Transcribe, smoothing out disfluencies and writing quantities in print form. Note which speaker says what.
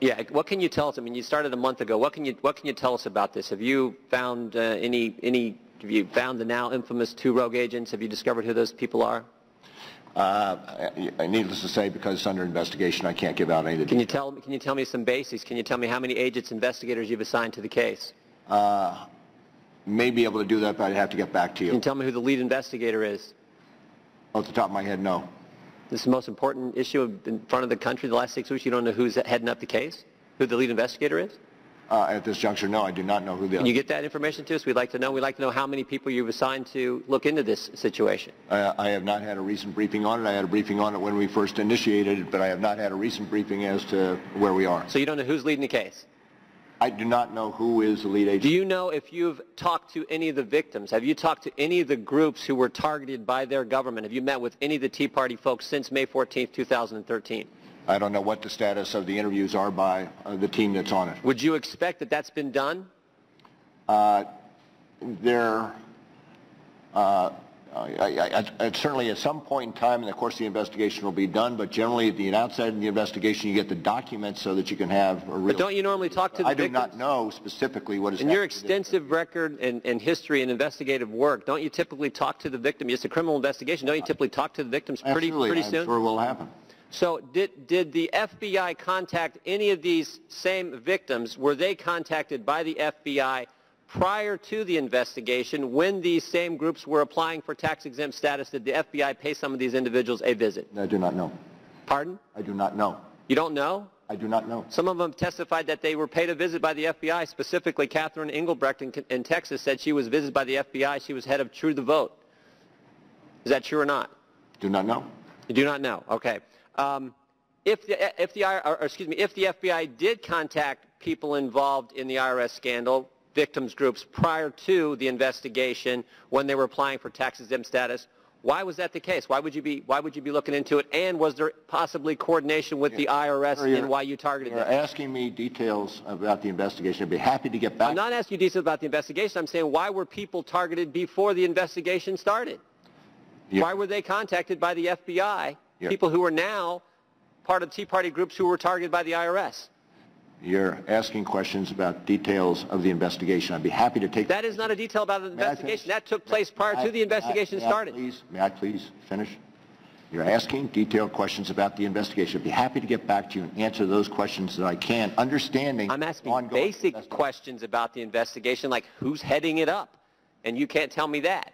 Speaker 1: Yeah, what can you tell us? I mean, you started a month ago. What can you tell us about this? Have you found have you found the now infamous 2 rogue agents? Have you discovered who those people are?
Speaker 2: Needless to say, because it's under investigation, I can't give out any of the details.
Speaker 1: Can you tell me some basics? Can you tell me how many agents, investigators you've assigned to the case?
Speaker 2: May be able to do that, but I'd have to get back to you.
Speaker 1: Can you tell me who the lead investigator is?
Speaker 2: Off the top of my head, no.
Speaker 1: This is the most important issue in front of the country the last 6 weeks. You don't know who's heading up the case? Who the lead investigator is?
Speaker 2: At this juncture, no, I do not know who they are.
Speaker 1: Can you get that information to us? We'd like to know. We'd like to know how many people you've assigned to look into this situation.
Speaker 2: I have not had a recent briefing on it. I had a briefing on it when we first initiated it, but I have not had a recent briefing as to where we are.
Speaker 1: So you don't know who's leading the case?
Speaker 2: I do not know who is the lead agent.
Speaker 1: Do you know if you've talked to any of the victims? Have you talked to any of the groups who were targeted by their government? Have you met with any of the Tea Party folks since May 14th, 2013?
Speaker 2: I don't know what the status of the interviews are by the team that's on it.
Speaker 1: Would you expect that that's been done?
Speaker 2: Certainly at some point in time in the course of the investigation will be done, but generally at the outside of the investigation you get the documents so that you can have a real...
Speaker 1: But don't you normally talk to the victims?
Speaker 2: I do not know specifically what is
Speaker 1: happening. In your extensive record and history and investigative work, don't you typically talk to the victim? It's a criminal investigation. Don't you typically talk to the victims pretty soon?
Speaker 2: Absolutely, I'm sure it will happen.
Speaker 1: So did the FBI contact any of these same victims? Were they contacted by the FBI prior to the investigation when these same groups were applying for tax-exempt status? Did the FBI pay some of these individuals a visit?
Speaker 2: I do not know.
Speaker 1: Pardon?
Speaker 2: I do not know.
Speaker 1: You don't know?
Speaker 2: I do not know.
Speaker 1: Some of them testified that they were paid a visit by the FBI. Specifically, Catherine Engelbrecht in Texas said she was visited by the FBI. She was head of True the Vote. Is that true or not?
Speaker 2: Do not know.
Speaker 1: You do not know. Okay. If the FBI did contact people involved in the IRS scandal, victims groups, prior to the investigation when they were applying for tax-exempt status, why was that the case? Why would you be looking into it? And was there possibly coordination with the IRS in why you targeted them?
Speaker 2: You're asking me details about the investigation. I'd be happy to get back.
Speaker 1: I'm not asking you details about the investigation. I'm saying why were people targeted before the investigation started? Why were they contacted by the FBI? People who are now part of Tea Party groups who were targeted by the IRS.
Speaker 2: You're asking questions about details of the investigation. I'd be happy to take
Speaker 1: that. Is not a detail about the investigation. That took place prior to the investigation started.
Speaker 2: May I please finish? You're asking detailed questions about the investigation. I'd be happy to get back to you and answer those questions that I can, understanding.
Speaker 1: I'm asking basic questions about the investigation, like who's heading it up, and you can't tell me that.